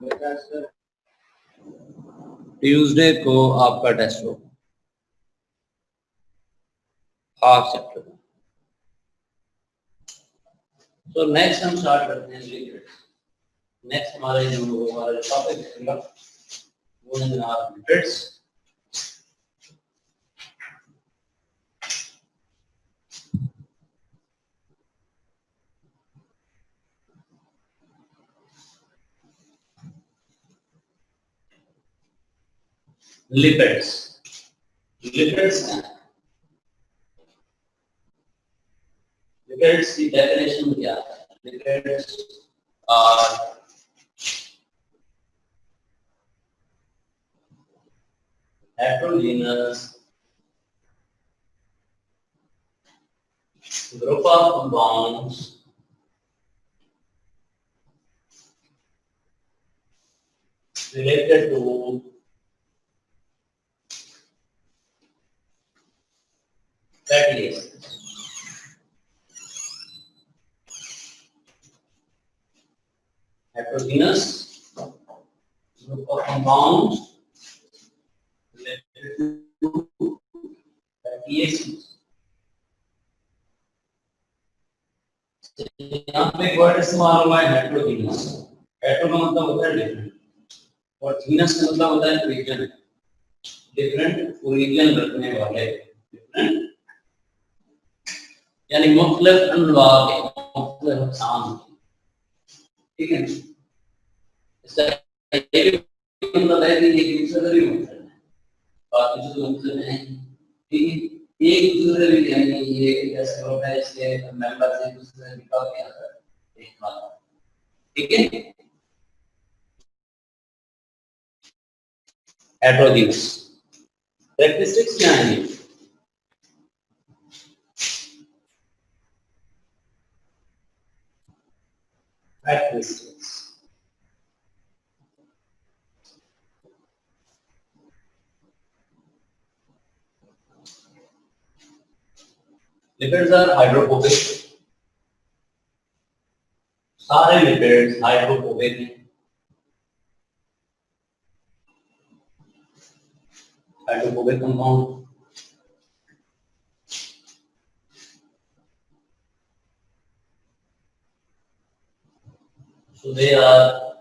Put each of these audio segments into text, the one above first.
बेटा sir Tuesday को आपका टेस्ट होगा हाफ चैप्टर। तो नेक्स्ट हम स्टार्ट करते हैं लिपिड्स। नेक्स्ट हमारा जो टॉपिक है वो है जनाब लिपिड्स। लिपिड्स लिपिड्स हैं। लिपिड्स की डेफिनेशन क्या है? Lipids are heterogeneous group of compounds related to fatty acids. Heterogeneous group of compounds related to fatty acids. यहाँ पे एक वर्ड इस्तेमाल हुआ है हेटेरोजीनियस। हेटेरो का मतलब होता है डिफरेंट और जीनस का मतलब होता है रीजन, डिफरेंट ओरिजिन रखने वाले, डिफरेंट यानी मुख्तलिफ अनवा के, मुख्तलिफ अक़साम के, ठीक है। इसका ये भी मतलब है कि एक दूसरे से भी मुख्तलिफ है, बाकी जो मुख्तलिफ हैं, ठीक है, एक दूसरे भी यानी ये ऐसे ग्रुप है इसके मेंबर्स एक दूसरे से निकाल के आता है एक बात, ठीक है। हेटेरोजीनियस कैरेक्टरिस्टिक्स क्या हैं? Characteristics lipids are hydrophobic. सारे लिपिड्स हाइड्रोफोबिक हैं। Hydrophobic compound so they are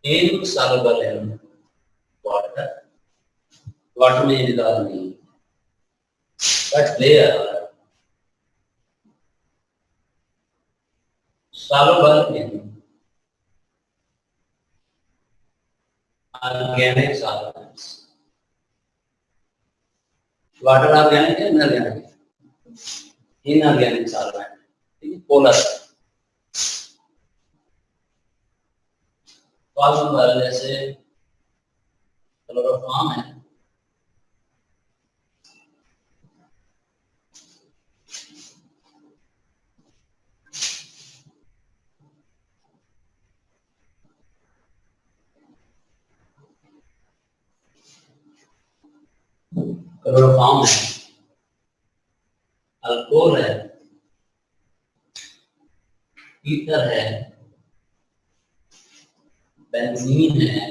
insoluble in water. Water में इंतजार नहीं, but they are soluble in organic solvents. Water organic है, इनऑर्गेनिक, इनऑर्गेनिक सॉल्वेंट, ठीक है, पोलर पॉलीमर जैसे क्लोरोफॉर्म है, क्लोरोफॉर्म है, अल्कोहल है, ईथर है, बेंजीन है,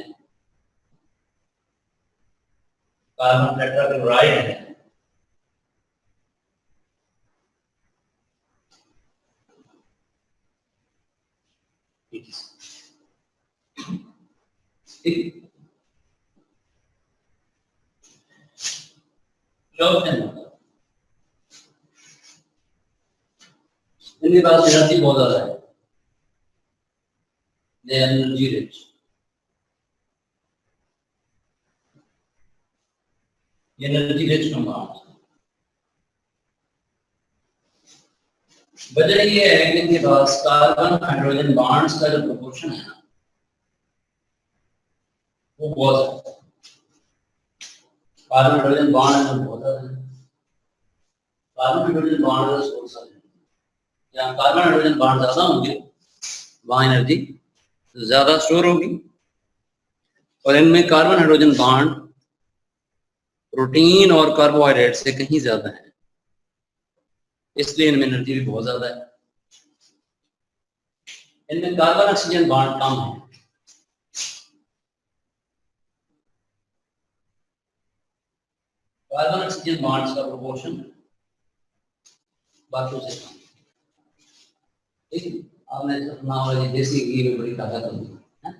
कार्बन टेट्राक्लोराइड है, इनके पास एनर्जी बहुत ज्यादा है, they energy rich, energy rich compound. वजह ये है कि इनके पास कार्बन हाइड्रोजन बॉन्ड्स का जो प्रोपोर्शन है वो बहुत है, कार्बन हाइड्रोजन बॉन्ड बहुत है, कार्बन हाइड्रोजन बॉन्ड सोर्स है, जहाँ कार्बन हाइड्रोजन बॉन्ड ज्यादा होंगे वहाँ एनर्जी ज्यादा स्टोर होगी, और इनमें कार्बन हाइड्रोजन बॉन्ड प्रोटीन और कार्बोहाइड्रेट से कहीं ज्यादा है, इसलिए इनमें एनर्जी भी बहुत ज्यादा है। इनमें कार्बन ऑक्सीजन बॉन्ड कम है। कार्बन ऑक्सीजन बॉन्ड्स का प्रोपोर्शन बाकियों से कम। ठीक है, आपने सुना होगा देसी घी में बड़ी ताकत होती है,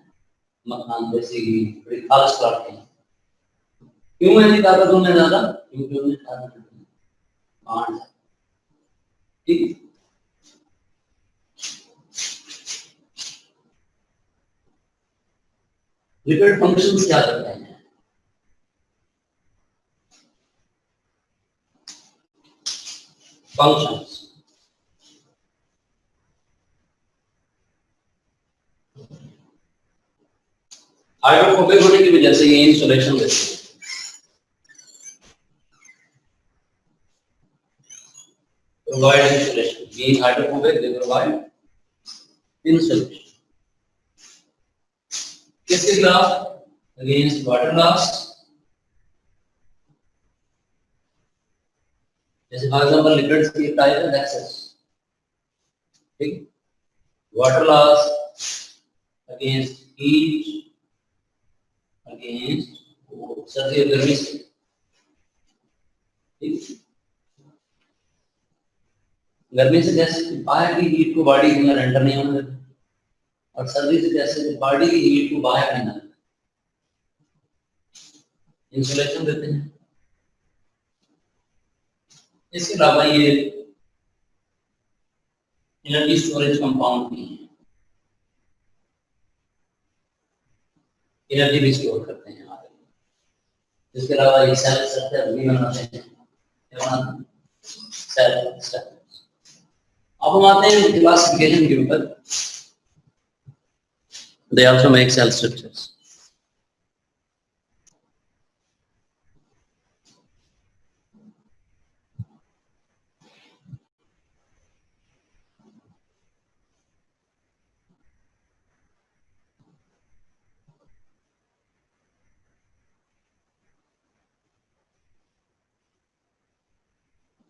मक्खन देसी घी बड़ी खास करते हैं। क्यों है ताकत उनमें ज्यादा? क्योंकि उनमें कार्बन बॉन्ड। ठीक, लिपिड फंक्शंस क्या करते हैं? फंक्शंस हाइड्रोफोबिक होने की वजह से ये इंसुलेशन देते हैं। Provide insulation. Being hydrophobic, they provide insulation. किसके खिलाफ? Against water loss. जैसे फॉर एग्जाम्पल लिपिड्स की टाइप है एक्सेस, ठीक, water loss, against heat, against सर्दी और गर्मी से, ठीक। गर्मी से जैसे बाहर की हीट को बॉडी के अंदर एंटर नहीं होने देते, और सर्दी से जैसे बॉडी की हीट को बाहर नहीं आने देते, इंसुलेशन देते हैं। इसके अलावा ये एनर्जी स्टोरेज कंपाउंड भी है, एनर्जी भी स्टोर करते हैं हमारे। इसके अलावा ये सेल स्ट्रक्चर भी बनाते हैं, सेल स्ट्रक्चर। अब हम आते हैं क्लासिफिकेशन के ऊपर। They also make cell structures.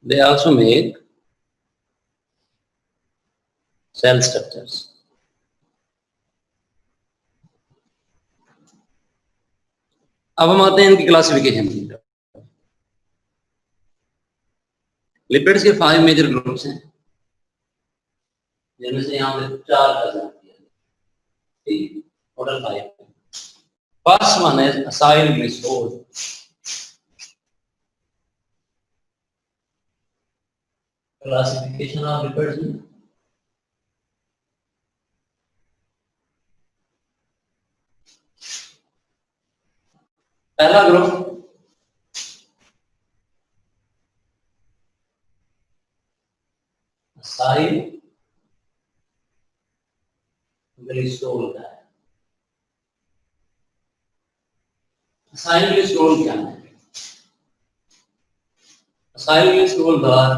They also make cell structures. अब हम आते हैं इनकी क्लासिफिकेशन की तरफ। लिपिड्स के 5 मेजर ग्रुप्स हैं, जिनमें से यहाँ पे 4 प्रेजेंट किया है, ठीक, टोटल 5। फर्स्ट वन है acyl glycerol. Classification of lipids में पहला ग्रुप असाइल ग्लिसरॉल का है। असाइल ग्लिसरॉल क्या है? Acyl glycerol are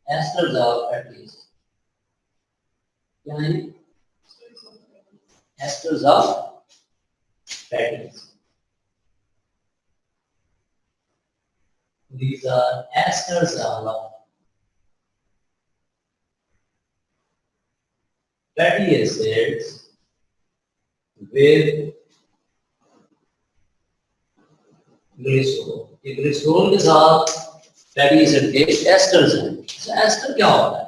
esters of fatty acid. क्या है? Esters of fatty acid. These are esters of fatty acids with glycerol। ये glycerol के साथ fatty acid के esters हैं। एस्टर क्या होता है?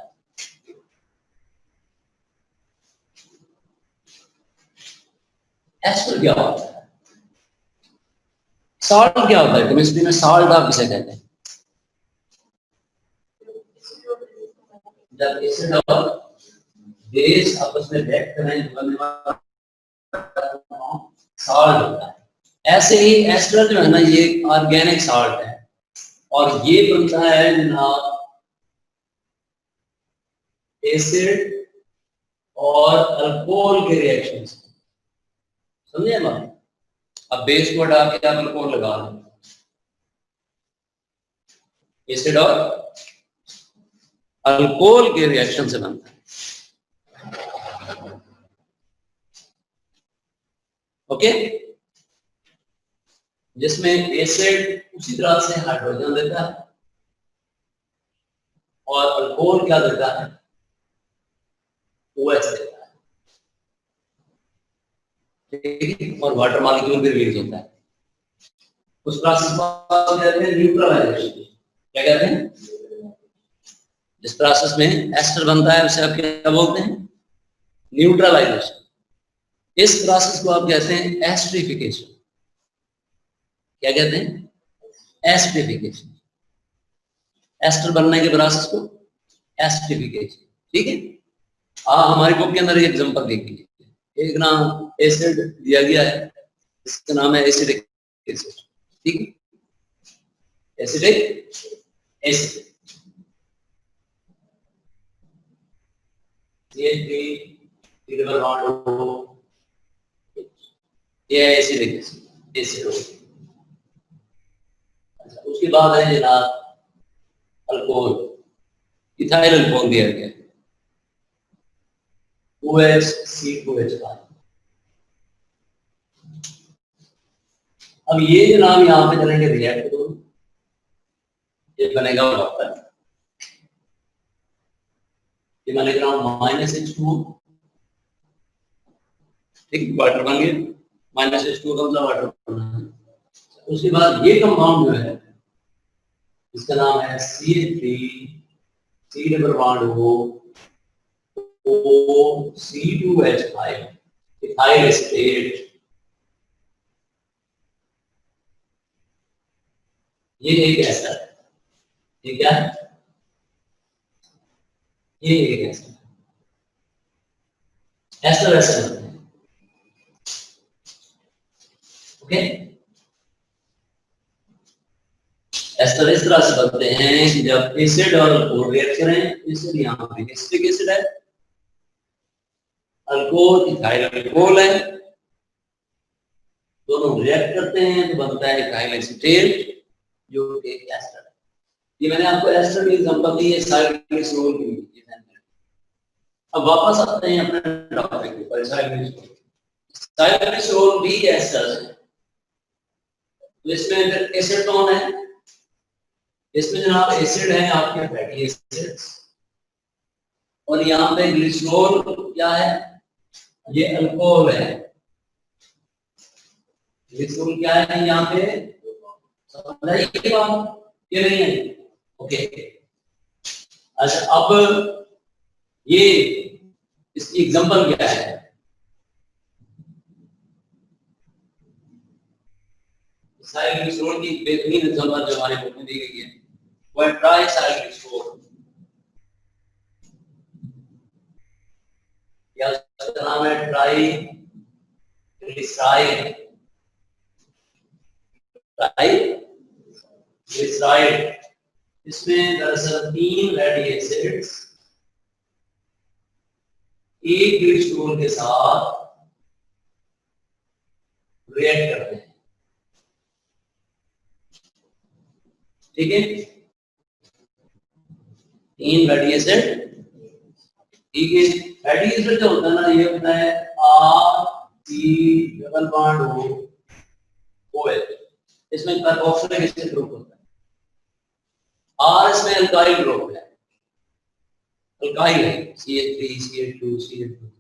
एस्टर क्या होता है? सॉल्ट क्या होता है? केमिस्ट्री में सॉल्ट आप किसे कहते हैं? जब एसिड और बेस आपस में रिएक्ट करें तो बनने वाला सॉल्ट होता है। ऐसे ही एस्टर जो है ना, ये ऑर्गेनिक सॉल्ट है, और ये बनता है जनाब एसिड और अल्कोहल के रिएक्शन से। समझे बात? अब बेस को हटा के आप अल्कोहल लगा लें, एसिड और अल्कोहल के रिएक्शन से बनता है। ओके, जिसमें एसिड उसी तरह से हाइड्रोजन देता है और अल्कोहल क्या देता है, OH देता है, ठीक है, और वाटर मॉलिक्यूल भी रिलीज होता है। उस प्रोसेस को कहते हैं न्यूट्रलाइजेशन। क्या कहते हैं? जिस प्रोसेस में एस्टर बनता है उसे आप क्या बोलते हैं, न्यूट्रलाइजेशन। इस प्रोसेस को आप कहते हैं एस्टरिफिकेशन। क्या कहते हैं? एस्टरिफिकेशन। एस्टर बनने के प्रोसेस को एस्टरिफिकेशन, ठीक है। आप हमारी बुक के अंदर एग्जांपल देखिए, एक ना एसिड दिया गया है, इसका नाम है एसिडिक एसिड, ठीक है, एसिडिक एसिड, डबल बॉन्ड हो, ये एसिडिक एसिड, एसिड हो। अच्छा, उसके बाद है जनाब अल्कोहल, इथाइल अल्कोहल दिया गया, OHC2H5। अब ये जनाब यहाँ पे चलेंगे रिएक्ट, तो ये बनेगा वाटर, ये बनेगा -H2O, ठीक, वाटर बन गया, -H2O का मतलब वाटर बनना है। उसके बाद ये कंपाउंड जो है इसका नाम है CH3 C double bond O C2H5 ethyl acetate. ये एक एस्टर है, ये क्या है, ये एक एस्टर, एस्टर ऐसे बनते हैं, ओके। एस्टर इस तरह से बनते हैं कि जब एसिड और अल्कोहल रिएक्ट करें, एसिड यहाँ पे एसिटिक एसिड है, अल्कोहल इथाइल अल्कोहल है, दोनों रिएक्ट करते हैं तो बनता है इथाइल एसिटेट जो एक एस्टर है। ये मैंने आपको एस्टर की एग्जांपल दी है साइक्लोग्लिसरॉल की। अब वापस आते हैं अपने टॉपिक पर, साइक्लोग्लिसरॉल भी एस्टर है, तो इसमें फिर एसिड कौन है, इसमें जनाब एसिड है आपके फैटी एसिड्स, और यहाँ पे ग्लिसरॉल क्या है, ये अल्कोहल है, ग्लिसरॉल क्या है यहाँ पे, समझ आई ये बात, ये नहीं है, ओके। अच्छा, अब ये इसकी एग्जांपल क्या है, साइक्लोग्लिसरॉल की बेहतरीन एग्जांपल जो हमारे बुक में दी गई है वो है ट्राई साइक्लोग्लिसरॉल, या उसका नाम है ट्राई ग्लिसराइड, ट्राई ग्लिसराइड। इसमें दरअसल 3 फैटी एसिड्स एक ग्लिसरॉल के साथ रिएक्ट करते हैं, ठीक है, 3 फैटी एसिड, ठीक है। फैटी एसिड जो होता है ना, ये होता है R C double bond OH, इसमें कार्बोक्सिलिक एसिड ग्रुप होता है, R इसमें अल्काइल ग्रुप है, अल्काइल है CH3 CH2 CH2,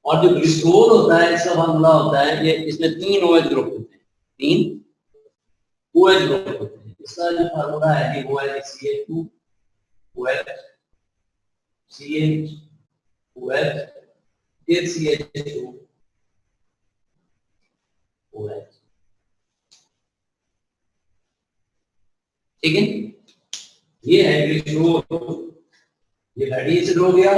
और जो ग्लिसरॉल होता है इसका फार्मूला होता है, ये इसमें 3 OH ग्रुप होते हैं, 3 OH ग्रुप होते हैं, इसका जो फार्मूला है ये वो है CH2 OH CH OH फिर CH2 OH, ठीक है। ये है ग्लिसरॉल, ये फैटी एसिड हो गया,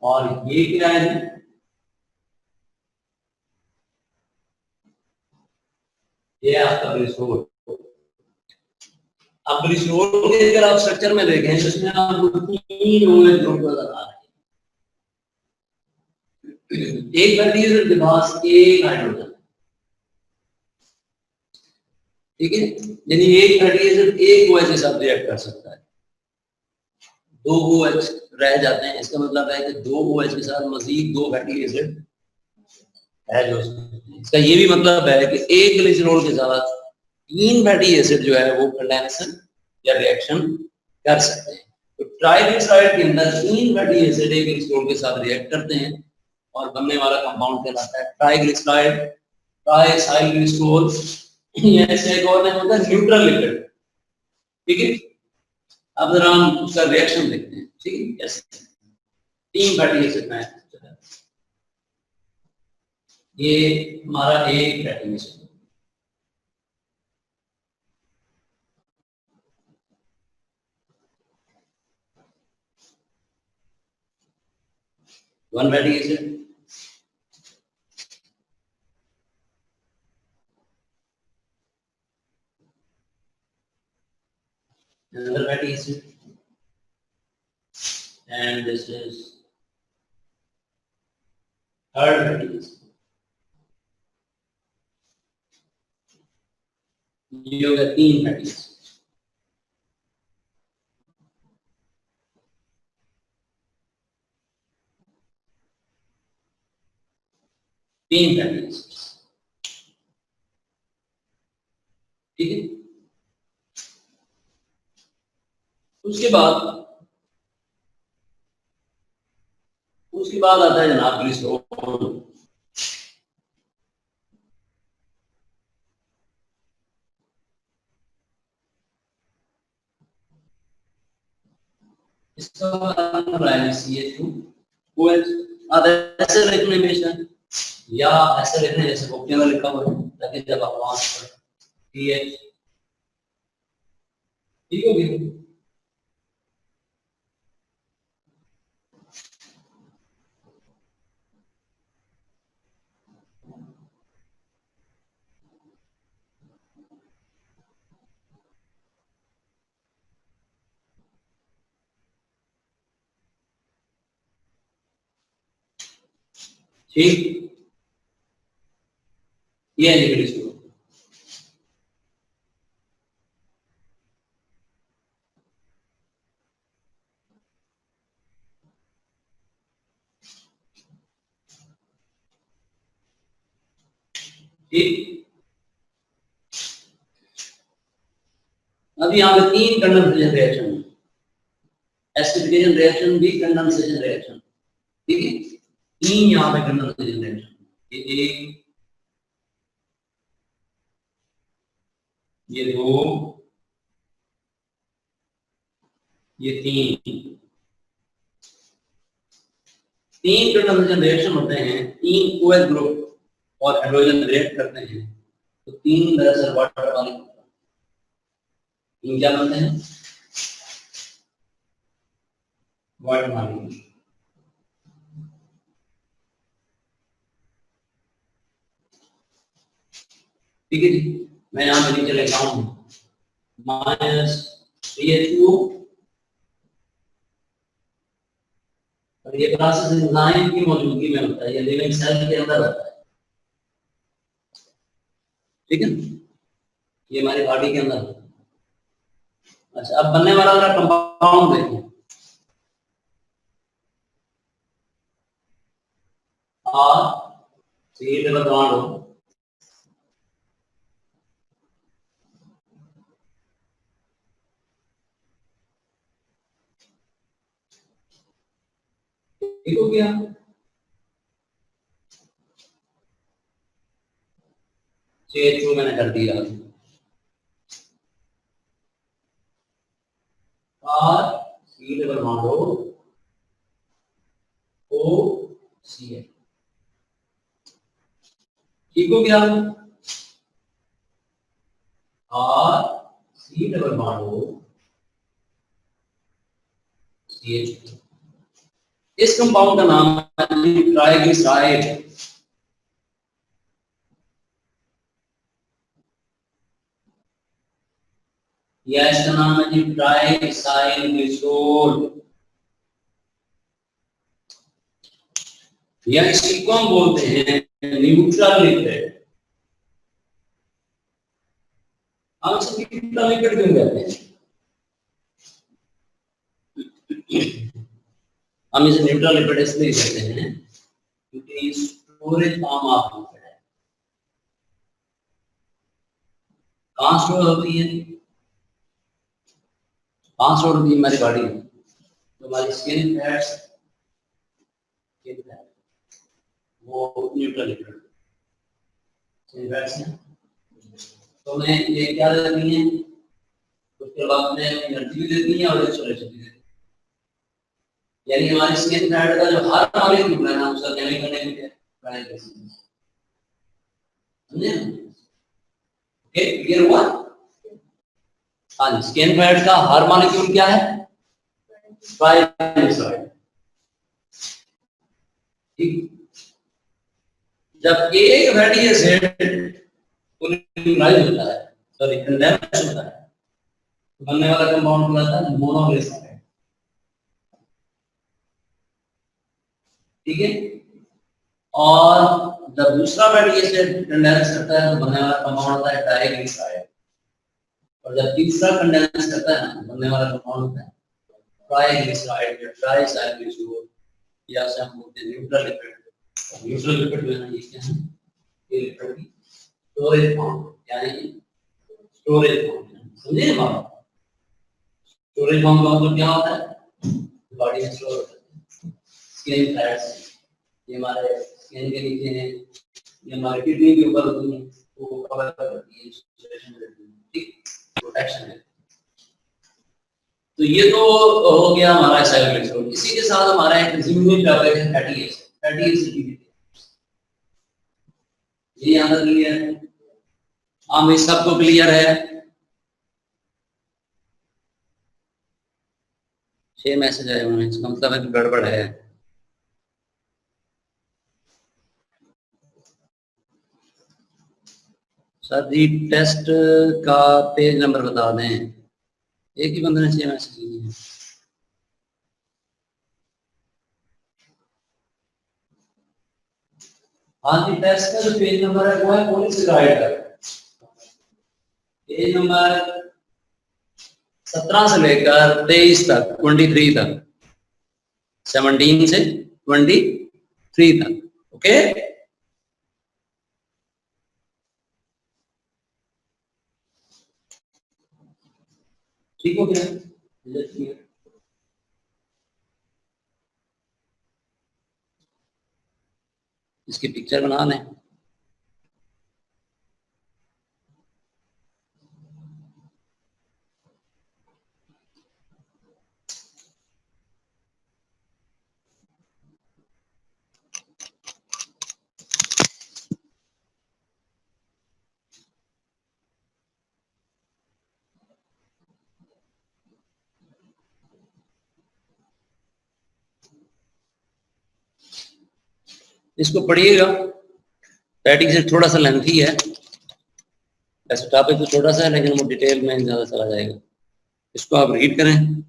और ये क्या है, ये आपका ग्लिसरॉल। अब ग्लिसरॉल के अगर आप स्ट्रक्चर में देखें तो इसमें आपको 3 OH ग्रुप नजर आ रहे हैं, एक फैटी एसिड के पास एक हाइड्रोजन, ठीक है, यानी एक फैटी एसिड एक OH के साथ रिएक्ट कर सकता है, 2 OH रह जाते हैं, इसका मतलब है कि 2 OH के साथ मजीद 2 फैटी एसिड है जो, इसका ये भी मतलब है कि एक ग्लिसरॉल के साथ तीन फैटी एसिड जो है वो कंडेंसन या रिएक्शन कर सकते हैं। तो ट्राइग्लिसराइड के अंदर तीन फैटी एसिड एक ग्लिसरॉल के साथ रिएक्ट करते हैं और बनने वाला कंपाउंड कहलाता है ट्राइग्लिसराइड, ट्राइसाइलग्लिसरॉल। ऐसे एक और नाम होता है न्यूट्रल लिपिड। ठीक है, अब जरा हम उसका रिएक्शन देखते हैं। ठीक है, कैसे तीन फैटी एसिड में ये हमारा एक fatty acid, one fatty acid, another fatty acid, and this is third fatty acid. ये हो गया तीन फैटी एसिड। तीन फैटी एसिड। ठीक है, उसके बाद आता है जनाब ग्लिसरॉल। इसका नाम CH2OH। अब ऐसे लिखने में या ऐसे लिखने जैसे बुक में लिखा हुआ है, ताकि जब आप वहां TH। ठीक हो गया। ठीक, ये है ग्लिसरॉल। ठीक, अब यहाँ पे तीन कंडेंसेशन रिएक्शन, एसिडिफिकेशन रिएक्शन भी कंडेंसेशन रिएक्शन। ठीक है, तीन यहाँ पे कंडेंसेशन रिएक्शन, ये एक, ये दो, ये तीन। तीन कंडेंसेशन रिएक्शन होते हैं, तीन OH ग्रुप और हाइड्रोजन रिएक्ट करते हैं तो तीन दरअसल वाटर वाले तीन क्या बनते हैं, वाटर मॉलिक्यूल। ठीक है जी, मैं यहाँ पे नीचे लिखता हूँ -CH2, और ये प्रोसेस एंजाइम की मौजूदगी में होता है, ये लिविंग सेल के अंदर होता है। ठीक है, ये हमारी बॉडी के अंदर। अच्छा, अब बनने वाला कंपाउंड देखिए, C डबल बॉन्ड हो, ठीक हो गया। CH2 मैंने कर दिया, और C डबल बॉन्ड हो, OCl। ठीक हो गया, और C डबल बॉन्ड हो, CH2। इस कंपाउंड का नाम है ट्राइग्लिसराइड। या इसका नाम है जी ट्राइसाइलग्लिसरॉल, या इसी को हम बोलते हैं न्यूट्रल लिपिड। हम इसे न्यूट्रल लिपिड क्यों कहते हैं? हम इसे न्यूट्रल लिपिड इसलिए कहते हैं क्योंकि स्टोरेज फॉर्म ऑफ लिपिड है। कहाँ स्टोर होती है? कहाँ स्टोर होती है हमारी बॉडी में? तो हमारी स्किन फैट्स वो न्यूट्रल लिपिड स्किन फैट्स हैं, तो मैं ये क्या देती है, उसके बाद में एनर्जी भी देती है और इंसुलेशन भी देती है। यानी हमारी स्किन फैट का जो हर मॉलिक्यूल है ना उसका केमिकल नेम क्या है? समझे? ओके, क्लियर हुआ? हाँ जी, स्किन फैट का हर मॉलिक्यूल क्या है? ट्राइग्लिसराइड। ठीक, जब एक फैटी एसिड पोलिमराइज होता है, सॉरी कंडेंस होता है, तो बनने वाला कंपाउंड कहलाता है मोनोग्लिसराइड। ठीक है, और जब दूसरा फैटी एसिड कंडेंस करता है तो बनने वाला कंपाउंड होता है डाइग्लिसराइड, और जब तीसरा कंडेंस करता है ना बनने वाला कंपाउंड होता है ट्राइग्लिसराइड या ट्राइसाइक्लिसोल, या से हम बोलते हैं न्यूट्रल लिपिड। न्यूट्रल लिपिड जो है ना ये क्या है? ये लिपिड की स्टोरेज फॉर्म, यानी स्टोरेज फॉर्म। समझे बात? स्टोरेज फॉर्म का मतलब क्या होता है? बॉडी में स्टोर होता है स्किन फैट्स, ये हमारे स्किन के नीचे है, ये हमारे किडनी के ऊपर होती है, वो कवर करती है, इंसुलेशन देती है, ठीक, प्रोटेक्शन है। तो ये तो हो गया हमारा साइक्लिसोल। इसी के साथ हमारा एक जिम्मी टॉपिक है फैटी एसिड। फैटी एसिड ये यहाँ तक क्लियर है? हाँ भाई, सबको क्लियर है? 6 मैसेज आए हुए हैं, इसका मतलब है कि गड़बड़ है। सर जी टेस्ट का पेज नंबर बता दें। एक ही बंदे ने 6 मैसेज किए हैं। हाँ जी, टेस्ट का जो पेज नंबर है वो है पॉलीसेकेराइड का पेज नंबर 17 से लेकर 23 तक, 23 तक, 17 से 23 तक। ओके, ठीक हो गया? इसकी पिक्चर बना लें। इसको पढ़िएगा, फैटी एसिड थोड़ा सा लेंथी है, ऐसे टॉपिक तो छोटा सा है लेकिन वो डिटेल में ज्यादा चला जाएगा। इसको आप रीड करें।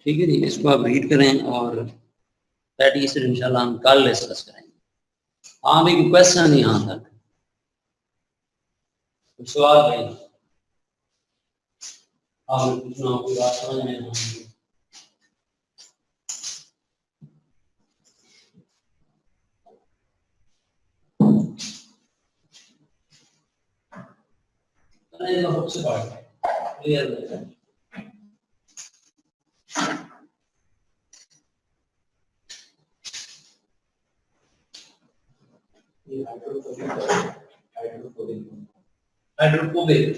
ठीक है जी, इसको आप रीड करें और फैटी एसिड इंशाल्लाह हम कल डिस्कस करेंगे। हाँ भाई, क्वेश्चन यहाँ तक सवाल भाई, आप पूछना, कोई बात समझ में ना सबसे clear hydrophobic.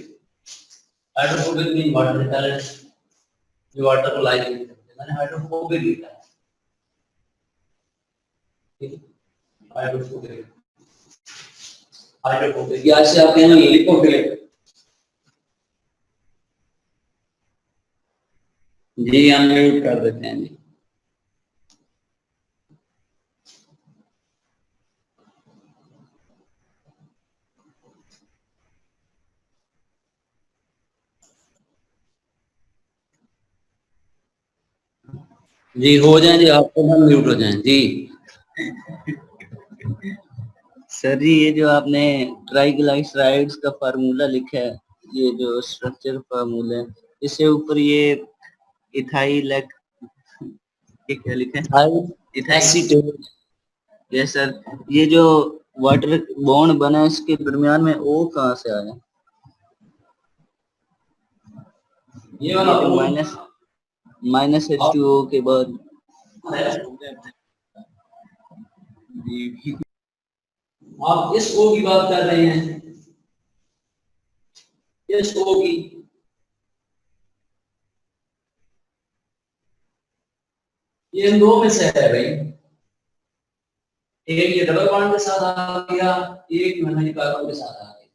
Hydrophobic mean water repellent, जो वाटर को लाइक नहीं करते, मैंने हाइड्रोफोबिक लिखा है। हाइड्रोफोबिक, हाइड्रोफोबिक या ऐसे आप कहना लिपोफिलिक। जी हम म्यूट कर देते हैं जी। जी हो जाए जी, आपको हम म्यूट हो जाएं जी। सर जी ये जो आपने ट्राइग्लिसराइड्स का फार्मूला लिखा है ये जो स्ट्रक्चर फॉर्मूल है, इससे ऊपर ये इथाइल, ये क्या लिखा है, इथाइल। यस सर, ये जो वाटर बॉन्ड बना है इसके दरमियान में ओ कहाँ से आया? ये वाला जो माइनस H2O के बाद आप इस ओ की बात कर रहे हैं, इस ओ की, ये इन दो में से है भाई। एक ये डबल बॉन्ड के साथ आ गया, एक मैंने कार्बन के साथ आ गया।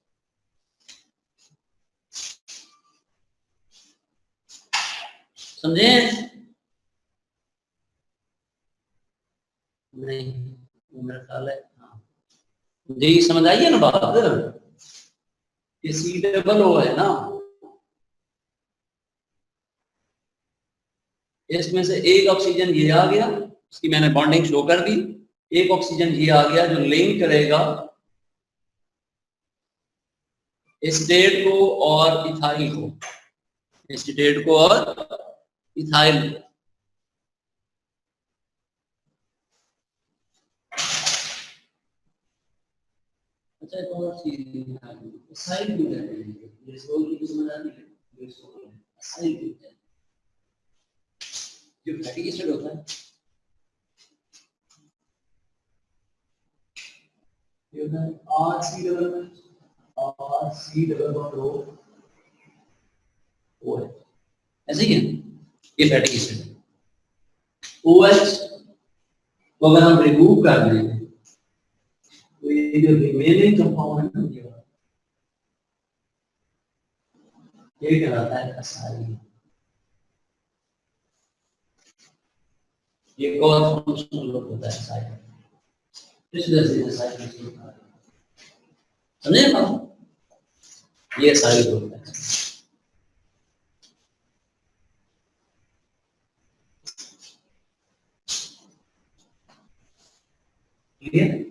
समझे? नहीं, मेरा ख्याल है हाँ जी, समझ आइए ना बात। ये सी डबल ओ है ना, इसमें से एक ऑक्सीजन ये आ गया, उसकी मैंने बॉन्डिंग शो कर दी। एक ऑक्सीजन ये आ गया जो लिंक करेगा एस्टेट को और इथाइल को, एस्टेट को और इथाइल को। अच्छा, एक और चीज साइड भी रहते हैं, जिसको की समझ आती है, जिसको साइड भी है जो फैटी एसिड होता है, ये होता है RC डबल बॉन्ड ओ है, ऐसे ही है, ये फैटी एसिड है। OH को अगर हम रिमूव कर दें तो ये जो रिमेनिंग कंपाउंड है ना, ये कहलाता है एसाइल। ये कौन फंक्शनल ग्रुप होता है एसाइल, इस वजह से एसाइल समझे ना, ये एसाइल ग्रुप है। क्लियर?